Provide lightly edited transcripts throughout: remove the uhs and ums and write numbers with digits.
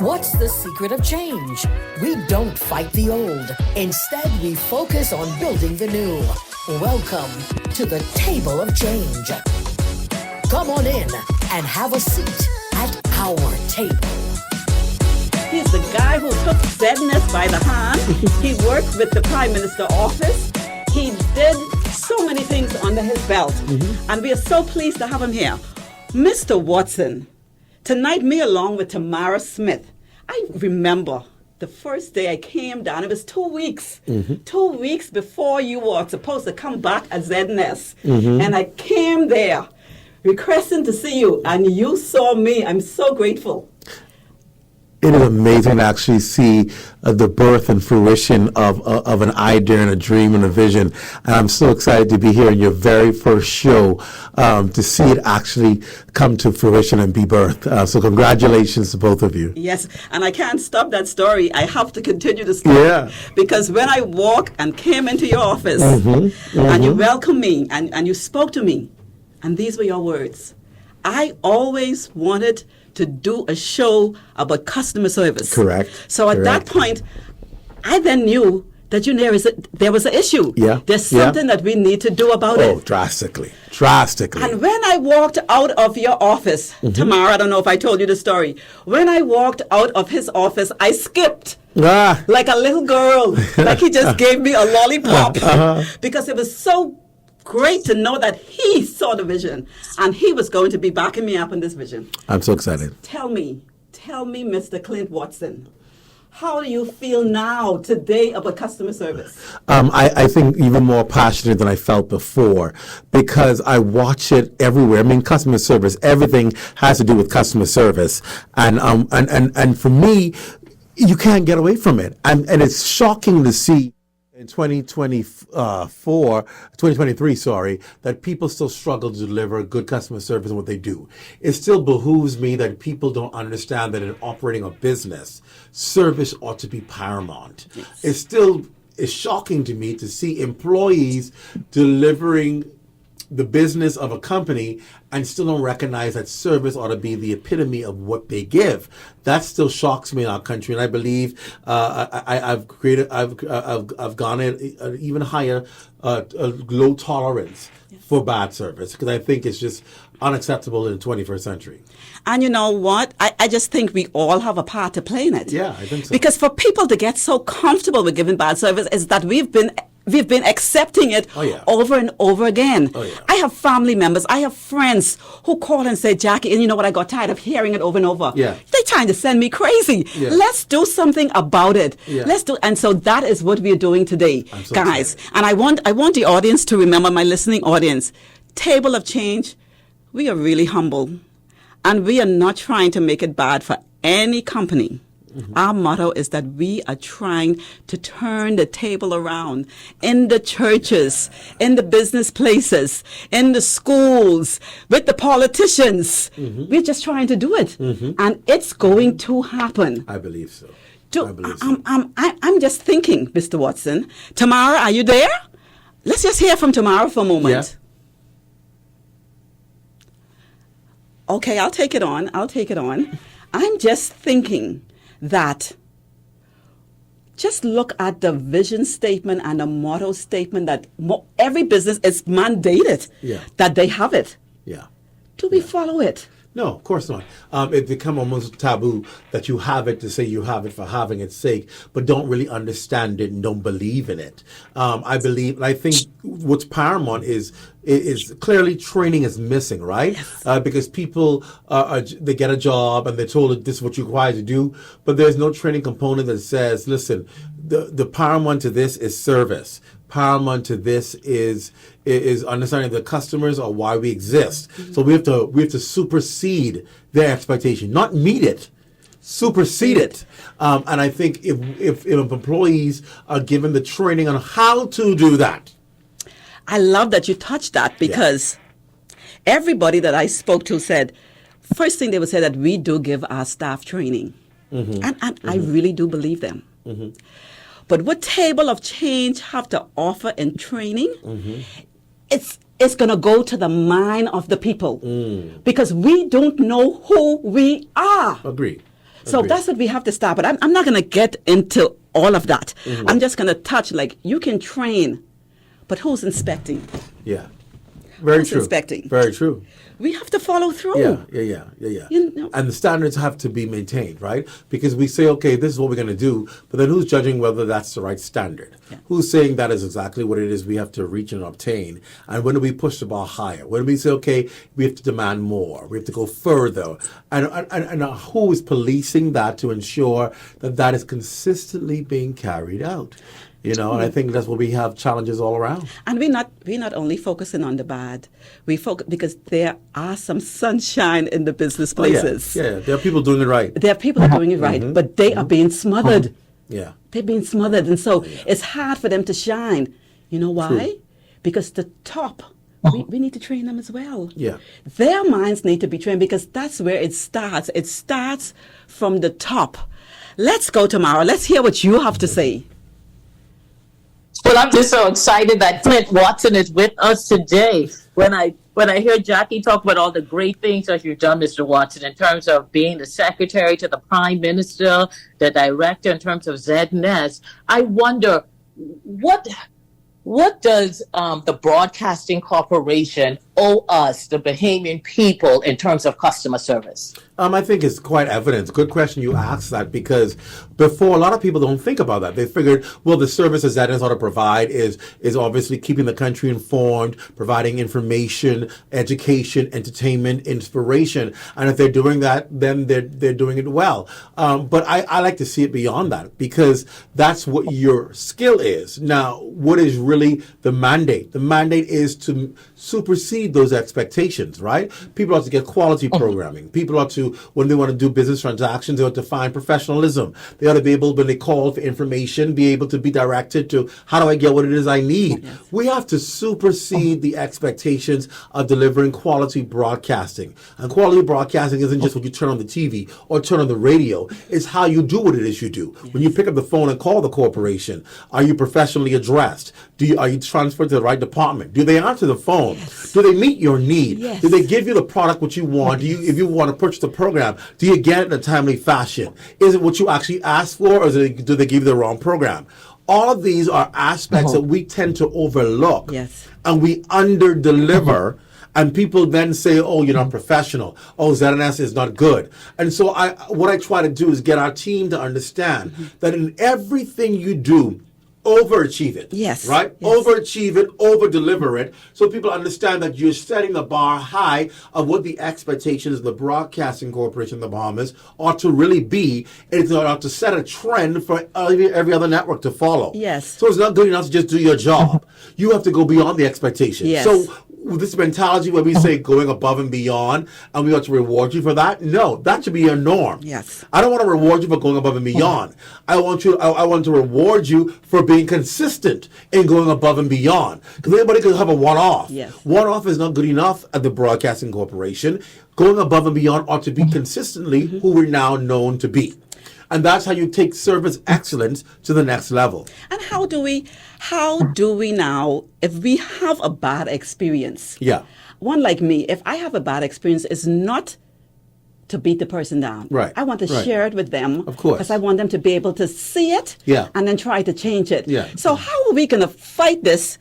What's the secret of change? We don't fight the old. Instead, we focus on building the new. Welcome to the Table of Change. Come on in and have a seat at our table. He's the guy who took ZNS by the hand. He worked with the Prime Minister office. He did so many things under his belt. And we are so pleased to have him here. Mr. Watson, tonight me along with Tamara Smith. I remember the first day I came down, it was 2 weeks. 2 weeks before you were supposed to come back at ZNS. And I came there requesting to see you, and you saw me. I'm so grateful. It is amazing to actually see the birth and fruition of an idea and a dream and a vision. And I'm so excited to be here in your very first show to see it actually come to fruition and be birthed. So congratulations to both of you. Yes, and I can't stop that story. I have to continue the story. Yeah. Because when I walked and came into your office and you welcomed me and you spoke to me, and these were your words, I always wanted to do a show about customer service. Correct. So at that point, I then knew that there was an issue. Yeah. There's something that we need to do about it. Oh, drastically. Drastically. And when I walked out of your office, Tamara, I don't know if I told you the story. When I walked out of his office, I skipped. Like a little girl. Like he just gave me a lollipop. Because it was so great to know that he saw the vision and he was going to be backing me up in this vision. I'm so excited. Tell me, Mr. Clint Watson, how do you feel now, today, about customer service? I think even more passionate than I felt before because I watch it everywhere. I mean, customer service, everything has to do with customer service. And for me, you can't get away from it. And it's shocking to see in 2023, that people still struggle to deliver good customer service in what they do. It still behooves me that people don't understand that in operating a business, service ought to be paramount. Yes. It's shocking to me to see employees delivering the business of a company and still don't recognize that service ought to be the epitome of what they give. That still shocks me in our country, and I believe I've gone at an even higher low tolerance for bad service because I think it's just unacceptable in the 21st century. And you know what? I just think we all have a part to play in it. Yeah, I think so. Because for people to get so comfortable with giving bad service is that we've been accepting it over and over again. I have family members, I have friends who call and say, Jackie, and you know what, I got tired of hearing it over and over. They're trying to send me crazy. Let's do something about it. And so that is what we're doing today, guys. Excited. And I want the audience to remember, my listening audience, Table of Change, we are really humble. And we are not trying to make it bad for any company. Our motto is that we are trying to turn the table around in the churches, in the business places, in the schools, with the politicians. We're just trying to do it. And it's going to happen. I believe so. I'm just thinking, Mr. Watson. Tamara, are you there? Let's just hear from Tamara for a moment. Yeah. Okay, I'll take it on. I'm just thinking that just look at the vision statement and the motto statement that every business is mandated that they have it. Do we follow it? No, of course not. It become almost taboo that you have it to say you have it for having its sake, but don't really understand it and don't believe in it. I think what's paramount is clearly training is missing, right? Yes. Because people they get a job and they're told that this is what you're required to do, but there's no training component that says, listen, the paramount to this is service. Paramount to this is understanding the customers are why we exist. So we have to supersede their expectation, not meet it, supersede it. And I think if employees are given the training on how to do that. I love that you touched that because everybody that I spoke to said, first thing they would say that we do give our staff training. And I really do believe them. But what Table of Change have to offer in training, it's going to go to the mind of the people because we don't know who we are. Agree. So that's what we have to start. But I'm not going to get into all of that. I'm just going to touch, like, you can train, but who's inspecting? Yeah. Very Who's true. inspecting? Very true. We have to follow through. Yeah. You know. And the standards have to be maintained, right? Because we say, okay, this is what we're going to do, but then who's judging whether that's the right standard? Yeah. Who's saying that is exactly what it is we have to reach and obtain? And when do we push the bar higher? When do we say, okay, we have to demand more, we have to go further? And who is policing that to ensure that that is consistently being carried out? You know, and I think that's where we have challenges all around. And we're not only focusing on the bad. We focus because there are some sunshine in the business places. Yeah, there are people doing it right. There are people who are doing it right, but they are being smothered. Yeah. They're being smothered, and so it's hard for them to shine. You know why? True. Because the top, we need to train them as well. Yeah. Their minds need to be trained because that's where it starts. It starts from the top. Let's go, Tamara. Let's hear what you have to say. Well, I'm just so excited that Clint Watson is with us today. When I hear Jackie talk about all the great things that you've done, Mr. Watson, in terms of being the secretary to the Prime Minister, the director in terms of ZNS, I wonder what does the Broadcasting Corporation owe us, the Bahamian people, in terms of customer service? I think it's quite evident. Good question you asked that, because before, a lot of people don't think about that. They figured, well, the services that is ought to provide is obviously keeping the country informed, providing information, education, entertainment, inspiration. And if they're doing that, then they're doing it well. But I like to see it beyond that, because that's what your skill is. Now, what is really the mandate? The mandate is to supersede those expectations, right? People ought to get quality programming. People ought to, when they want to do business transactions, they ought to find professionalism. They ought to be able, when they call for information, be able to be directed to, how do I get what it is I need? Yes. We have to supersede the expectations of delivering quality broadcasting. And quality broadcasting isn't just when you turn on the TV or turn on the radio. It's how you do what it is you do. Yes. When you pick up the phone and call the corporation, are you professionally addressed? Are you transferred to the right department? Do they answer the phone? Yes. Do they meet your need? Yes. Do they give you the product what you want? If you want to purchase the program, do you get it in a timely fashion? Is it what you actually asked for, or do they give you the wrong program? All of these are aspects that we tend to overlook, and we under-deliver. And people then say, oh, you're not professional. Oh, ZNS is not good. And so what I try to do is get our team to understand that in everything you do, overachieve it. Yes. Right? Yes. Overachieve it, over-deliver it, so people understand that you're setting the bar high of what the expectations of the Broadcasting Corporation of the Bahamas ought to really be. It ought to set a trend for every other network to follow. Yes. So it's not good enough to just do your job. You have to go beyond the expectations. Yes. So this mentality where we say going above and beyond and we ought to reward you for that, no, that should be your norm. Yes. I don't want to reward you for going above and beyond. I want to reward you for being consistent in going above and beyond. Because anybody could have a one-off. Yes. One-off is not good enough at the Broadcasting Corporation. Going above and beyond ought to be consistently who we're now known to be. And that's how you take service excellence to the next level. And how do we now, if we have a bad experience? Yeah. One like me, if I have a bad experience, is not to beat the person down. Right. I want to share it with them. Of course. Because I want them to be able to see it. Yeah. And then try to change it. Yeah. So how are we going to fight this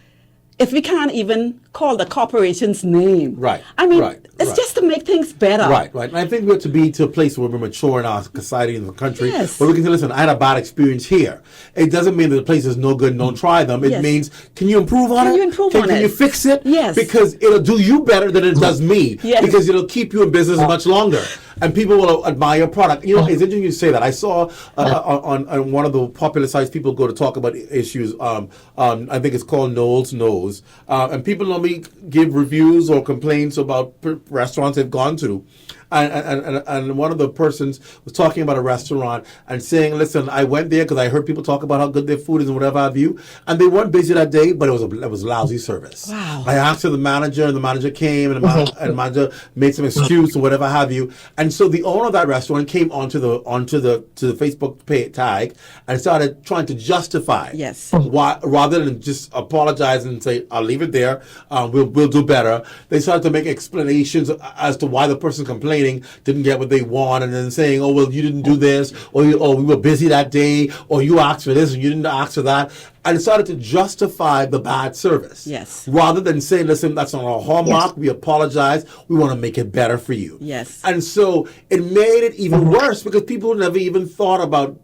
if we can't even call the corporation's name? Right. I mean, right. it's just to make things better. Right. And I think we have to be to a place where we're mature in our society and the country. Yes. Where we can say, listen, I had a bad experience here. It doesn't mean that the place is no good and don't try them. It means, can you improve on it? Can you improve on it? Can you fix it? Yes. Because it'll do you better than it does me. Yes. Because it'll keep you in business much longer. And people will admire your product. You know, it's interesting you say that. I saw on one of the popular sites people go to talk about issues. I think it's called Noel's Knows. And people normally give reviews or complaints about restaurants they've gone to. And one of the persons was talking about a restaurant and saying, listen, I went there because I heard people talk about how good their food is and whatever have you. And they weren't busy that day, but it was lousy service. Wow. I asked the manager, and the manager came, and the manager made some excuse or whatever have you. And so the owner of that restaurant came onto the Facebook tag and started trying to justify why, rather than just apologize and say, I'll leave it there, we'll do better. They started to make explanations as to why the person complaining complaining, didn't get what they want, and then saying, oh, well, you didn't do this, or we were busy that day, or you asked for this and you didn't ask for that. And decided to justify the bad service. Yes. Rather than saying, listen, that's not our hallmark, we apologize, we want to make it better for you. Yes. And so it made it even worse because people never even thought about,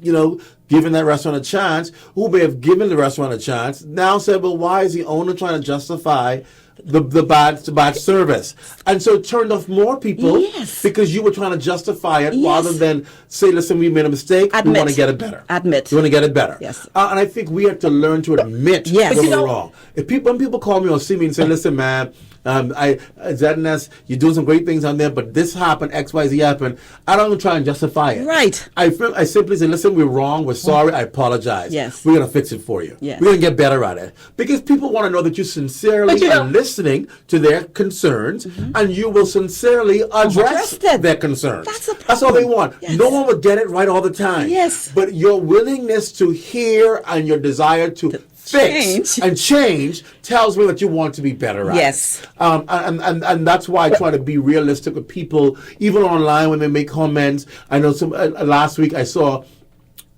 giving that restaurant a chance, who may have given the restaurant a chance, now said, well, why is the owner trying to justify the bad service? And so it turned off more people because you were trying to justify it rather than say, listen, we made a mistake, we want to get it better. Admit. We want to get it better. Yes. And I think we have to learn to admit when we're wrong. When people call me or see me and say, listen, man, ZNS, you're doing some great things on there, but this happened, X, Y, Z happened. I don't even try and justify it. Right. I simply say, listen, we're wrong, we're sorry, I apologize. Yes. We're going to fix it for you. Yes. We're going to get better at it. Because people want to know that you sincerely are listening to their concerns and you will sincerely address their concerns. That's all they want. Yes. No one will get it right all the time. Yes. But your willingness to hear and your desire to fix and change tells me that you want to be better at yes. it. And that's why I try to be realistic with people, even online when they make comments. I know last week I saw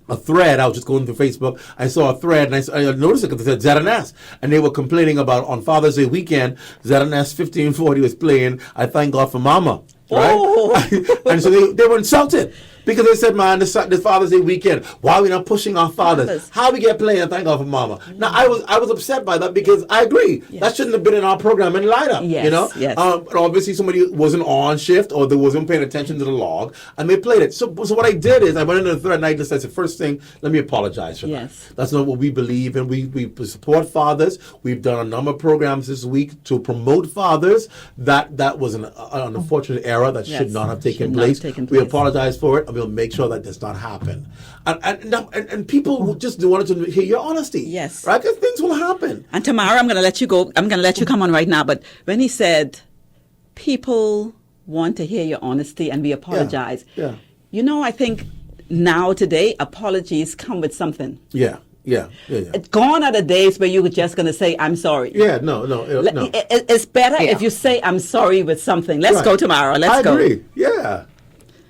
a thread. I was just going through Facebook. I saw a thread and I noticed it because it said ZNS. And they were complaining about on Father's Day weekend, ZNS 1540 was playing I Thank God for Mama. Right? Oh. And so they were insulted. Because they said, man, this Father's Day weekend, why are we not pushing our fathers? How we get playing and thank God for Mama? Now, I was upset by that because I agree. Yes. That shouldn't have been in our program and lineup, Yes. But obviously somebody wasn't on shift or they wasn't paying attention to the log and they played it. So what I did is I went into the thread and I just said, first thing, let me apologize for that. That's not what we believe in. We support fathers. We've done a number of programs this week to promote fathers. That was an unfortunate error that should not have taken place. We apologize for it. We'll make sure that does not happen, and people just wanted to hear your honesty. Yes, right. Because things will happen. And tomorrow, I'm going to let you go. I'm going to let you come on right now. But when he said, people want to hear your honesty, and we apologize. Yeah. I think now today apologies come with something. Yeah. Gone are the days where you were just going to say, I'm sorry. Yeah, no. It's better if you say, I'm sorry with something. Let's go tomorrow. Let's go. I agree. Yeah.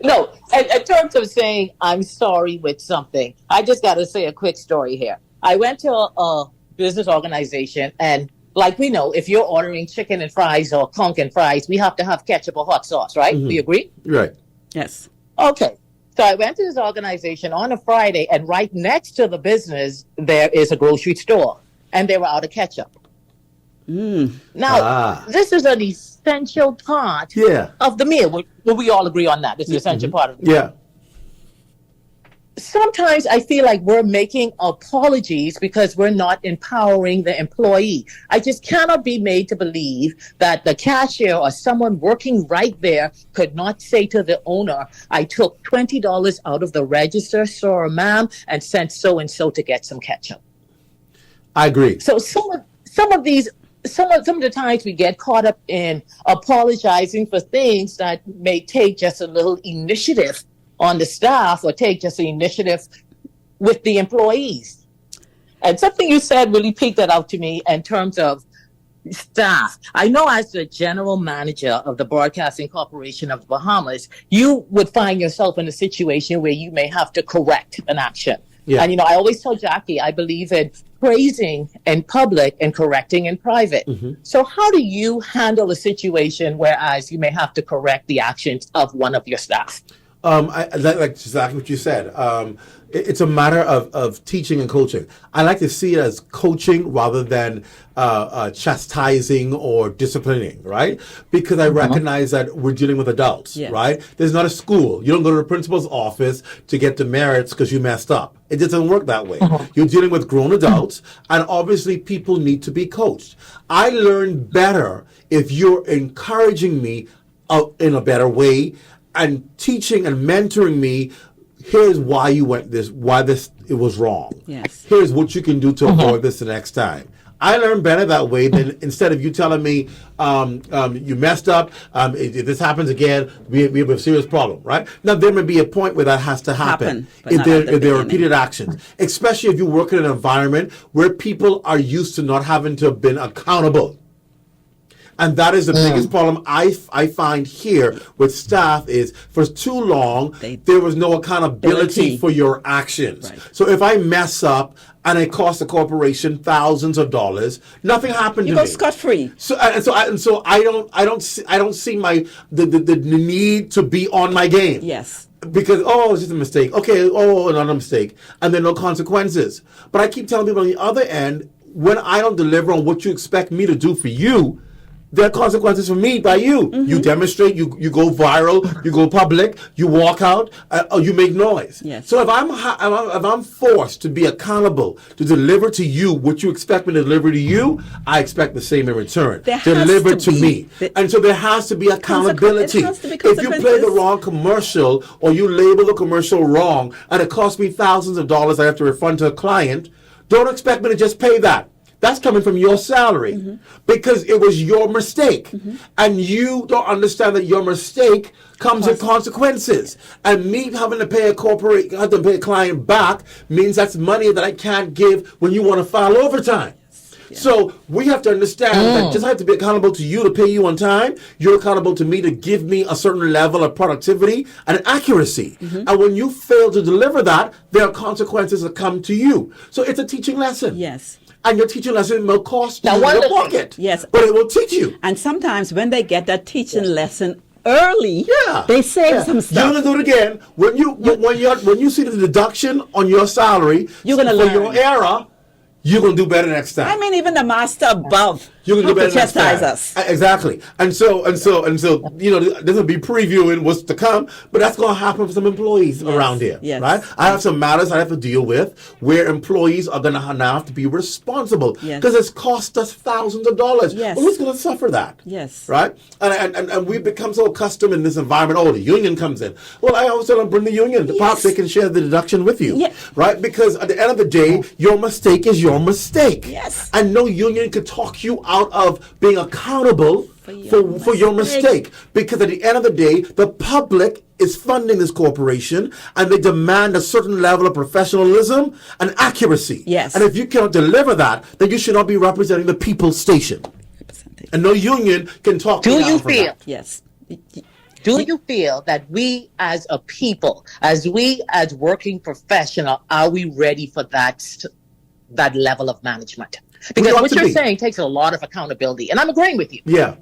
No, in terms of saying I'm sorry with something, I just got to say a quick story here. I went to a business organization, and like we know, if you're ordering chicken and fries or conch and fries, we have to have ketchup or hot sauce, right? Mm-hmm. Do you agree? Right. Yes. Okay. So I went to this organization on a Friday, and right next to the business, there is a grocery store, and they were out of ketchup. Now, this is an essential part of the meal. Will we all agree on that? It's an essential part of the meal. Yeah. Sometimes I feel like we're making apologies because we're not empowering the employee. I just cannot be made to believe that the cashier or someone working right there could not say to the owner, I took $20 out of the register, sir, ma'am, and sent so-and-so to get some ketchup. I agree. So some of the times we get caught up in apologizing for things that may take just a little initiative on the staff or take just an initiative with the employees. And something you said really piqued that out to me in terms of staff. I know as the general manager of the Broadcasting Corporation of the Bahamas, you would find yourself in a situation where you may have to correct an action. Yeah. And, I always tell Jackie, I believe in praising in public and correcting in private. Mm-hmm. So how do you handle a situation whereas you may have to correct the actions of one of your staff? I like exactly what you said. It's a matter of teaching and coaching. I like to see it as coaching rather than chastising or disciplining, right? Because I recognize that we're dealing with adults, right? There's not a school. You don't go to the principal's office to get demerits because you messed up. It doesn't work that way. You're dealing with grown adults, and obviously people need to be coached. I learn better if you're encouraging me in a better way and teaching and mentoring me. Here's why you went this, it was wrong. Yes. Here's what you can do to avoid this the next time. I learn better that way than instead of you telling me you messed up, if this happens again, we have a serious problem, right? Now, there may be a point where that has to happen if there are repeated actions, especially if you work in an environment where people are used to not having to have been accountable. And that is the biggest problem I find here with staff is for too long, there was no accountability for your actions. Right. So if I mess up and it costs the corporation thousands of dollars, nothing happened to me. You go scot-free. So I don't see the need to be on my game. Yes. Because, it's just a mistake. Okay, another mistake. And then no consequences. But I keep telling people on the other end, when I don't deliver on what you expect me to do for you, there are consequences for me by you. Mm-hmm. You demonstrate, you go viral, you go public, you walk out, or you make noise. Yes. So if I'm forced to be accountable to deliver to you what you expect me to deliver to you, I expect the same in return. Deliver to me. And so there has to be accountability. If you play the wrong commercial or you label the commercial wrong and it costs me thousands of dollars I have to refund to a client, don't expect me to just pay that. That's coming from your salary because it was your mistake. And you don't understand that your mistake comes with consequences. And me having to pay a client back means that's money that I can't give when you want to file overtime. Yeah. So we have to understand that just I have to be accountable to you to pay you on time. You're accountable to me to give me a certain level of productivity and accuracy. And when you fail to deliver that, there are consequences that come to you. So it's a teaching lesson. Yes. And your teaching lesson will cost you in your pocket. Yes. But it will teach you. And sometimes when they get that teaching lesson early, they save some stuff. You're gonna do it again. When you see the deduction on your salary you're gonna learn. your error, you're going to do better next time. I mean, even the master above you're going to do better next time. Us. Exactly. And so, this will be previewing what's to come, but that's going to happen for some employees around here, right? I have some matters I have to deal with where employees are going to now have to be responsible because it's cost us thousands of dollars. Yes. Well, who's going to suffer that? Yes. Right? And we've become so accustomed in this environment. The union comes in. Well, I always tell them, bring the union. Perhaps they can share the deduction with you, right? Because at the end of the day, your mistake is your mistake. Yes. And no union could talk you out of being accountable for your mistake. Because at the end of the day, the public is funding this corporation and they demand a certain level of professionalism and accuracy. Yes. And if you cannot deliver that, then you should not be representing the people's station. And no union can talk you out from that. Yes. Do you feel that we as a people, as working professional, are we ready for that level of management? Because what you're saying takes a lot of accountability, and I'm agreeing with you. Yeah,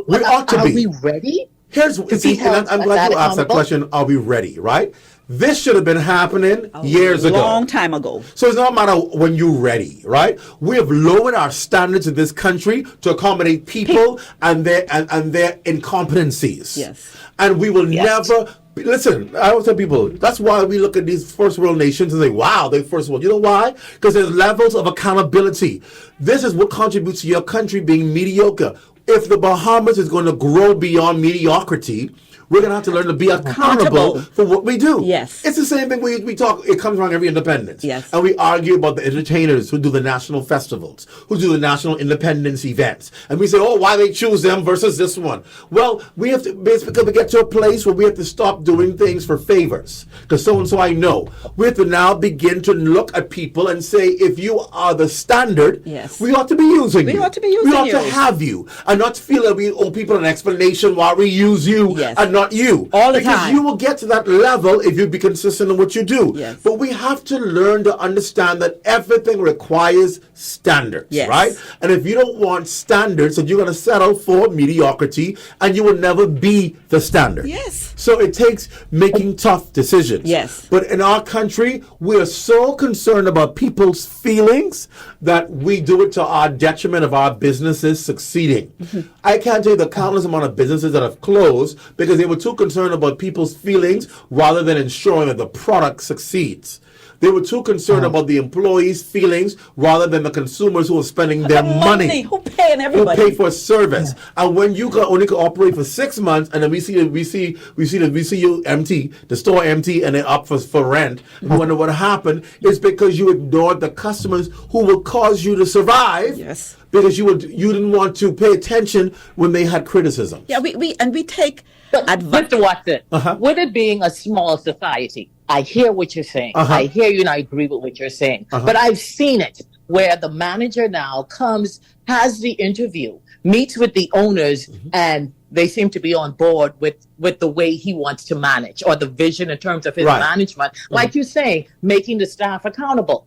we ought to be. Are we ready? I'm glad you asked that question. Are we ready? Right? This should have been happening years ago. A long time ago. So it's not a matter when you're ready, right? We have lowered our standards in this country to accommodate people and their incompetencies. Yes. And we will never. Listen, I always tell people, that's why we look at these first world nations and say, wow, they're first world. You know why? Because there's levels of accountability. This is what contributes to your country being mediocre. If the Bahamas is going to grow beyond mediocrity, we're going to have to learn to be accountable for what we do. Yes. It's the same thing we talk, it comes around every independence. Yes. And we argue about the entertainers who do the national festivals, who do the national independence events. And we say, why they choose them versus this one? Well, we have to, basically we get to a place where we have to stop doing things for favors. Because so-and-so I know. We have to now begin to look at people and say, if you are the standard, we ought to be using you. We ought to be using you. We ought to have you. And not feel that we owe people an explanation why we use you and not you. All the time. Because you will get to that level if you be consistent in what you do. Yes. But we have to learn to understand that everything requires standards, right? And if you don't want standards, then you're going to settle for mediocrity and you will never be the standard. Yes. So it takes making tough decisions. Yes. But in our country, we are so concerned about people's feelings that we do it to our detriment of our businesses succeeding. I can't tell you the countless amount of businesses that have closed because they were too concerned about people's feelings rather than ensuring that the product succeeds. They were too concerned about the employees' feelings rather than the consumers who are spending their money. Who paying everybody? Who pay for a service. And when you only can operate for 6 months, and then we see you empty, the store empty, and then up for rent. You wonder what happened. It's because you ignored the customers who will cause you to survive. Yes. Because you didn't want to pay attention when they had criticism. Yeah, we take advantage. Mr. Watson, with it being a small society, I hear what you're saying. I hear you and I agree with what you're saying. But I've seen it where the manager now has the interview, meets with the owners, and they seem to be on board with the way he wants to manage, or the vision in terms of his management. Like you say, making the staff accountable.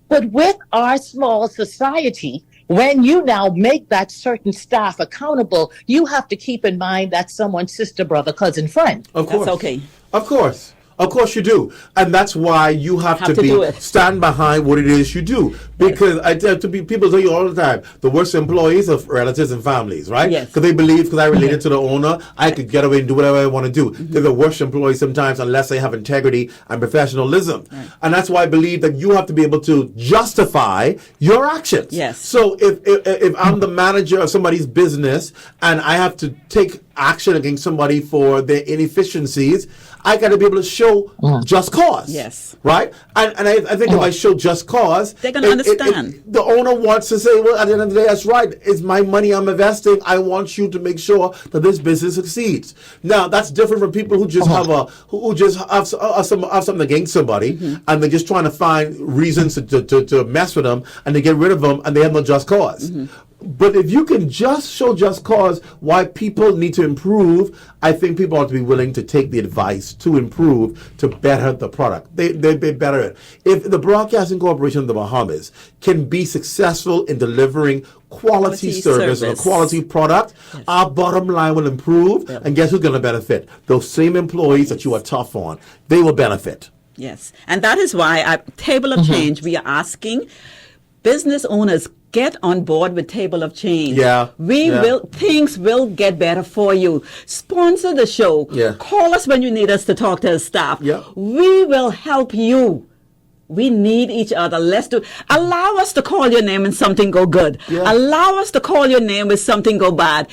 But with our small society, when you now make that certain staff accountable, you have to keep in mind that's someone's sister, brother, cousin, friend. Of course. That's okay. Of course. Of course you do. And that's why you have to stand behind what it is you do. Because I tell people tell you all the time, the worst employees are relatives and families, right? Yes. Because they believe, because I related to the owner, I could get away and do whatever I want to do. They're the worst employees sometimes unless they have integrity and professionalism. And that's why I believe that you have to be able to justify your actions. Yes. So if I'm the manager of somebody's business and I have to take action against somebody for their inefficiencies, I got to be able to show just cause. Yes. Right? And I think if I show just cause, they're going to understand. The owner wants to say, well, at the end of the day, that's right. It's my money I'm investing. I want you to make sure that this business succeeds. Now, that's different from people who just have something against somebody, and they're just trying to find reasons to mess with them, and they get rid of them, and they have no just cause. But if you can just show just cause why people need to improve, I think people ought to be willing to take the advice to improve, to better the product. They better it. If the Broadcasting Corporation of the Bahamas can be successful in delivering quality service and a quality product, our bottom line will improve. And guess who's going to benefit? Those same employees that you are tough on. They will benefit. Yes. And that is why at Table of Change, we are asking business owners, get on board with Table of Change. Things will get better for you. Sponsor the show. Call us when you need us to talk to our staff. We will help you. We need each other. Allow us to call your name and something go good. Allow us to call your name when something go bad.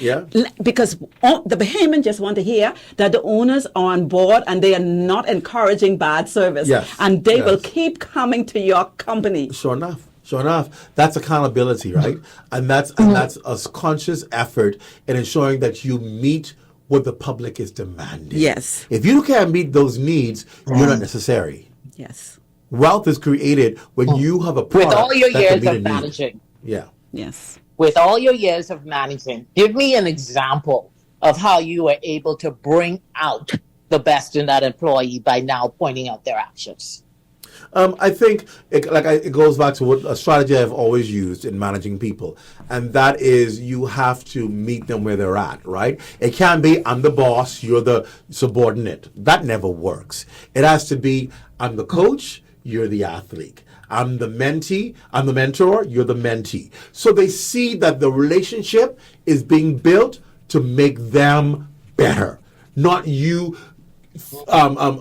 Because the Bahamians just want to hear that the owners are on board and they are not encouraging bad service. And they will keep coming to your company. Sure enough, that's accountability, right? And that's a conscious effort in ensuring that you meet what the public is demanding. Yes. If you can't meet those needs, you're not necessary. Yes. Wealth is created when you have a product with all your that years can meet of a need. managing. Yes. With all your years of managing, give me an example of how you were able to bring out the best in that employee by now pointing out their actions. I think it goes back to a strategy I've always used in managing people, and that is you have to meet them where they're at, right? It can't be, I'm the boss, you're the subordinate. That never works. It has to be, I'm the coach, you're the athlete. I'm the mentee, I'm the mentor, you're the mentee. So they see that the relationship is being built to make them better, not you.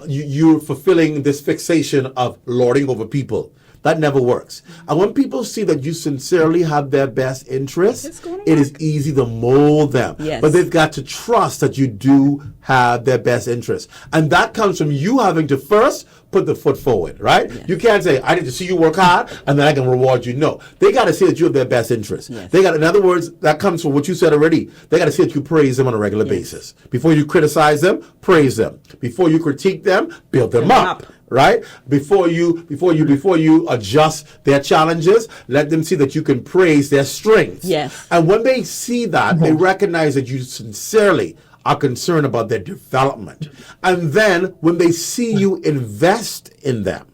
You're fulfilling this fixation of lording over people. That never works. And when people see that you sincerely have their best interests, it is easy to mold them. But they've got to trust that you do have their best interests. And that comes from you having to first put the foot forward, right? You can't say, I need to see you work hard and then I can reward you. No. They got to see that you have their best interests. In other words, that comes from what you said already. They got to see that you praise them on a regular basis. Before you criticize them, praise them. Before you critique them, build them up. Right? Before you adjust their challenges, let them see that you can praise their strengths. And when they see that, they recognize that you sincerely are concerned about their development. And then when they see you invest in them,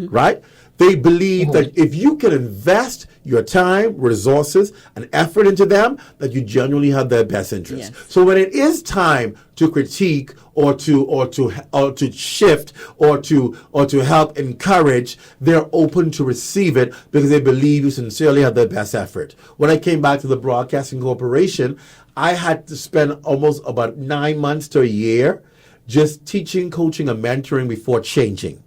right? They believe that if you can invest your time, resources, and effort into them, that you genuinely have their best interest. So when it is time to critique or to shift or to help encourage, they're open to receive it because they believe you sincerely have their best effort. When I came back to the Broadcasting Corporation, I had to spend almost about 9 months to a year just teaching, coaching, and mentoring before changing.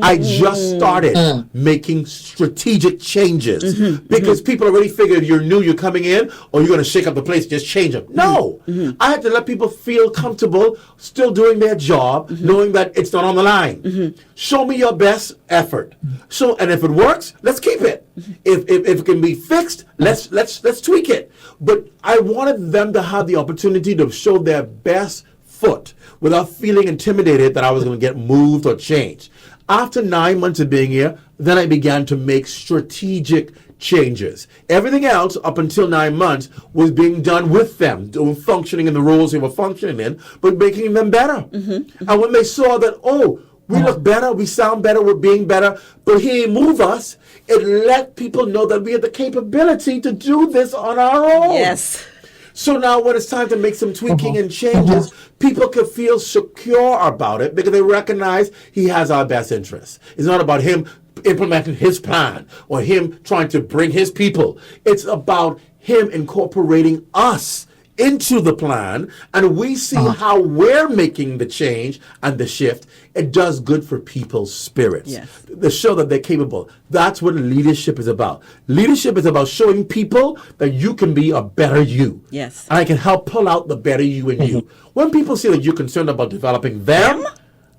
I just started making strategic changes because people already figured you're new, you're coming in, or you're going to shake up the place, just change them. No, I had to let people feel comfortable still doing their job, knowing that it's not on the line. Show me your best effort. And if it works, let's keep it. If it can be fixed, let's tweak it. But I wanted them to have the opportunity to show their best foot without feeling intimidated that I was going to get moved or changed. After 9 months of being here, then I began to make strategic changes. Everything else up until 9 months was being done with them, functioning in the roles they were functioning in, but making them better. And when they saw that, oh, we look better, we sound better, we're being better, but he didn't move us, it let people know that we had the capability to do this on our own. Yes. So now when it's time to make some tweaking and changes, people can feel secure about it because they recognize he has our best interests. It's not about him implementing his plan or him trying to bring his people. It's about him incorporating us into the plan, and we see how we're making the change and the shift. It does good for people's spirits. Yes. To show that they're capable. That's what leadership is about. Leadership is about showing people that you can be a better you. Yes. And I can help pull out the better you in you. When people see that you're concerned about developing them,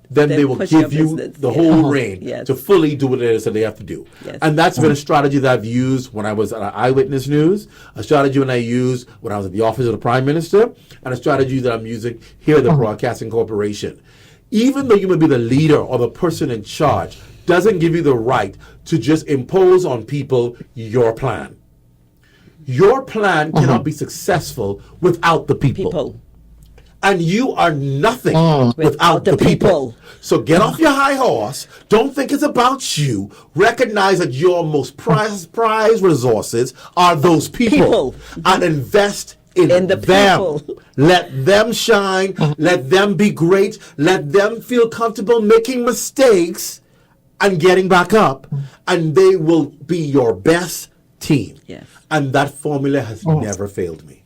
then they will push give your you business. the whole reign Yes. to fully do what it is that they have to do. Yes. And that's been a strategy that I've used when I was at Eyewitness News, a strategy when I used when I was at the Office of the Prime Minister, and a strategy that I'm using here at the Broadcasting Corporation. Even though you may be the leader or the person in charge, doesn't give you the right to just impose on people your plan. Your plan cannot be successful without the people. And you are nothing without the people. So get off your high horse. Don't think it's about you. Recognize that your most prized resources are those people. And invest in the them. people. Let them shine. Let them be great. Let them feel comfortable making mistakes and getting back up. And they will be your best team. Yes. And that formula has never failed me.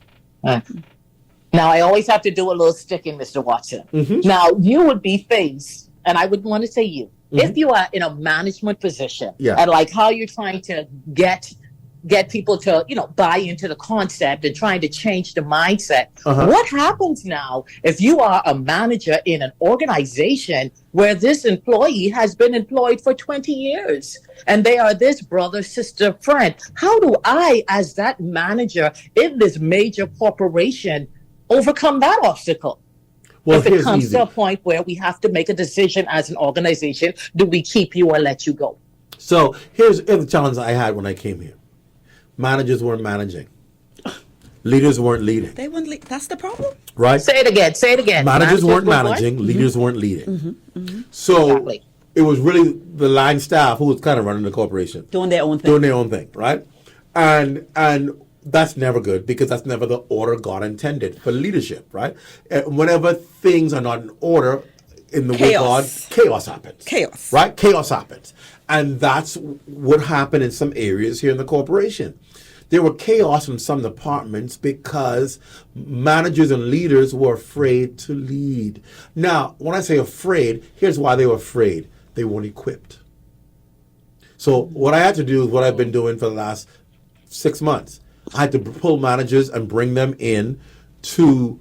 Now, I always have to do a little sticking, Mr. Watson. Now, you would be faced, and I would want to say you, if you are in a management position, and like how you're trying to get people to, buy into the concept and trying to change the mindset. What happens now if you are a manager in an organization where this employee has been employed for 20 years and they are this brother, sister, friend? How do I, as that manager in this major corporation, overcome that obstacle? Well, if it comes to a point where we have to make a decision as an organization, do we keep you or let you go? So here's the challenge I had when I came here. Managers weren't managing. Leaders weren't leading. They weren't. That's the problem. Right? Say it again. Say it again. Managers weren't managing. Leaders weren't leading. So it was really the line staff who was kind of running the corporation. Doing their own thing. Right? And that's never good because that's never the order God intended for leadership, right? Whenever things are not in order in the way God, chaos happens. Right? Chaos happens. And that's what happened in some areas here in the corporation. There were chaos in some departments because managers and leaders were afraid to lead. Now, when I say afraid, here's why they were afraid. They weren't equipped. So what I had to do is what I've been doing for the last 6 months. I had to pull managers and bring them in to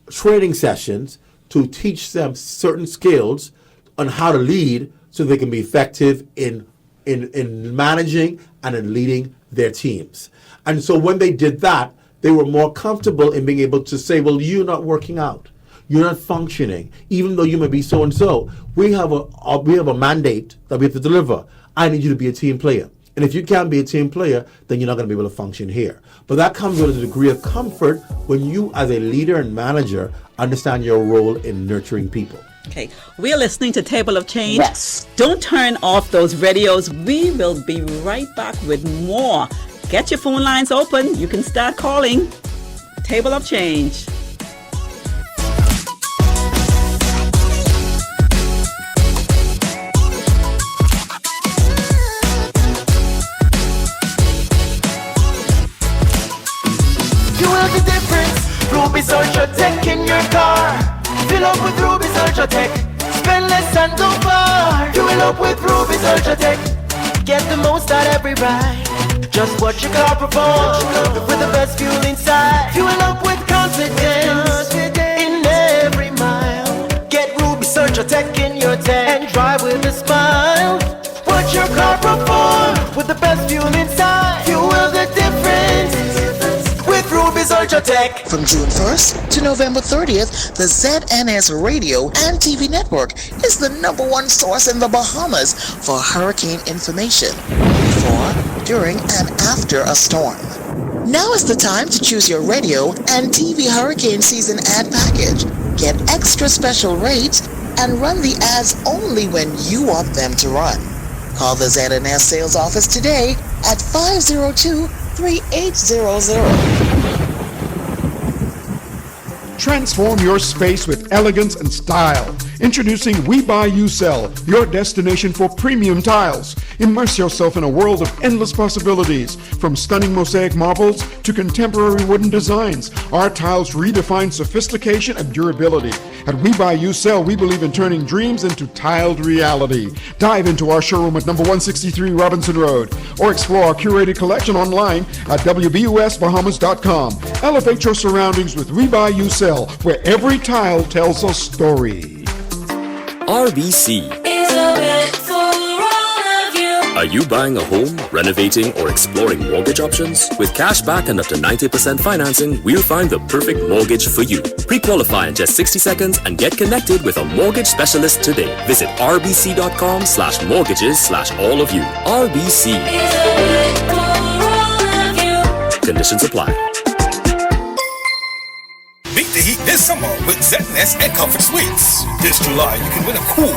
training sessions to teach them certain skills on how to lead so they can be effective in managing and in leading their teams. And so when they did that, they were more comfortable in being able to say, well, you're not working out. You're not functioning, even though you may be so-and-so. We have a mandate that we have to deliver. I need you to be a team player. And if you can't be a team player, then you're not going to be able to function here. But that comes with a degree of comfort when you, as a leader and manager, understand your role in nurturing people. Okay, we're listening to Table of Change. Yes. Don't turn off those radios. We will be right back with more. Get your phone lines open. You can start calling. Table of Change. Ruby's Ultra Tech in your car. Fill up with Ruby's Ultra Tech. Spend less and go far. Fuel up with Ruby's Ultra Tech. Get the most out every ride. Just watch your car perform with the best fuel inside. Fuel up with confidence in every mile. Get Ruby's Ultra Tech in your tank and drive with a smile. Watch your car perform with the best fuel inside. Fuel the difference. Ruby's Ultra Tech. From June 1st to November 30th, the ZNS Radio and TV network is the #1 source in the Bahamas for hurricane information. For during and after a storm. Now is the time to choose your radio and TV hurricane season ad package. Get extra special rates and run the ads only when you want them to run. Call the ZNS sales office today at 502-3800. Transform your space with elegance and style. Introducing We Buy You Sell, your destination for premium tiles. Immerse yourself in a world of endless possibilities. From stunning mosaic marbles to contemporary wooden designs, our tiles redefine sophistication and durability. At We Buy You Sell, we believe in turning dreams into tiled reality. Dive into our showroom at number 163 Robinson Road, or explore our curated collection online at WBUSBahamas.com. Elevate your surroundings with We Buy You Sell, where every tile tells a story. RBC. Are you buying a home, renovating, or exploring mortgage options? With cash back and up to 90% financing, we'll find the perfect mortgage for you. Pre-qualify in just 60 seconds and get connected with a mortgage specialist today. Visit rbc.com/mortgages/all of you. RBC. Conditions apply. Beat the heat this summer with ZNS and Comfort Suites. This July, you can win a cool,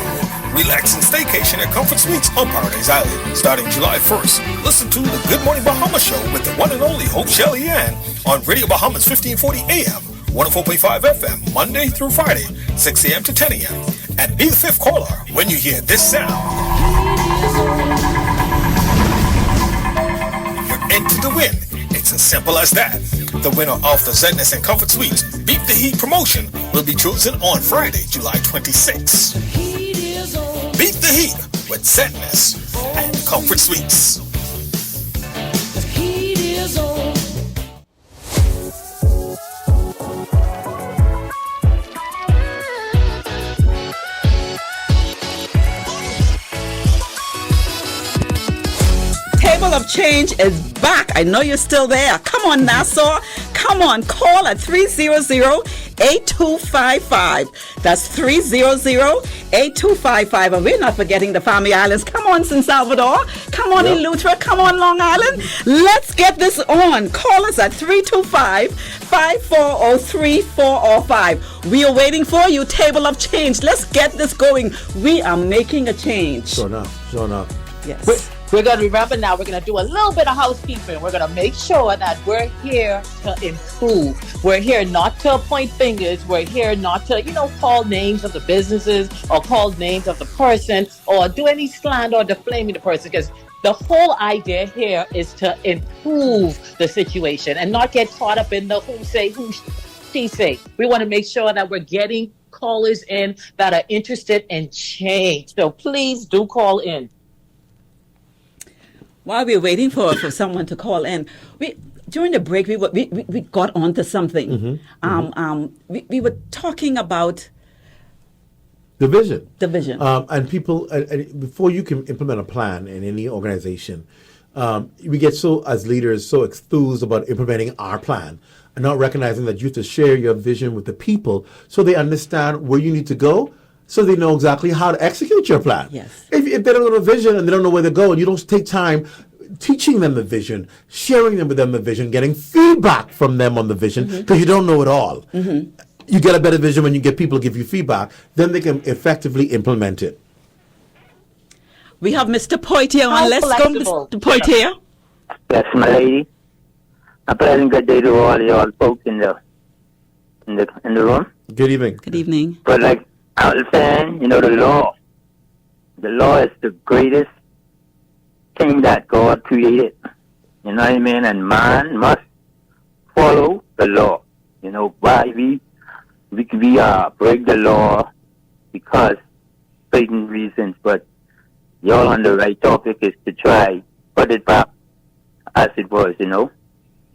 relaxing staycation at Comfort Suites on Paradise Island. Starting July 1st, listen to the Good Morning Bahamas show with the one and only Hope Shelly Ann on Radio Bahamas 1540 AM, 104.5 FM, Monday through Friday, 6 a.m. to 10 a.m. And be the fifth caller when you hear this sound. You're into the win. It's as simple as that. The winner of the ZNS and Comfort Suites Beat the Heat promotion will be chosen on Friday, July 26th. Beat the Heat with ZNS and Comfort Suites. Table of Change is back. I know you're still there. Come on, Nassau. Come on, call at 300-8255. That's 300-8255. And we're not forgetting the Family Islands. Come on, San Salvador. Come on, Eleuthera. Come on, Long Island. Let's get this on. Call us at 325-5403-405. We are waiting for you. Table of Change. Let's get this going. We are making a change. Sure enough. Yes. We're going to remember now, we're going to do a little bit of housekeeping. We're going to make sure that we're here to improve. We're here not to point fingers. We're here not to, call names of the businesses or call names of the person or do any slander or defaming the person, because the whole idea here is to improve the situation and not get caught up in the who say, who she say. We want to make sure that we're getting callers in that are interested in change. So please do call in. While we're waiting for someone to call in, during the break we got onto something. We were talking about the vision. And people, before you can implement a plan in any organization, we get as leaders so enthused about implementing our plan and not recognizing that you have to share your vision with the people so they understand where you need to go, so they know exactly how to execute your plan. Yes. If they don't know the vision and they don't know where to go, and you don't take time teaching them the vision, sharing with them the vision, getting feedback from them on the vision, because you don't know it all. You get a better vision when you get people to give you feedback, then they can effectively implement it. We have Mr. Poitier on. Let's go, Mr. Poitier. Yes, my lady. A pleasant good day to all y'all folks in the room. Good evening. Good evening. But like I was saying, the law is the greatest thing that God created. You know what I mean? And man must follow the law. Why we break the law because certain reasons, but y'all on the right topic is to try put it back as it was, And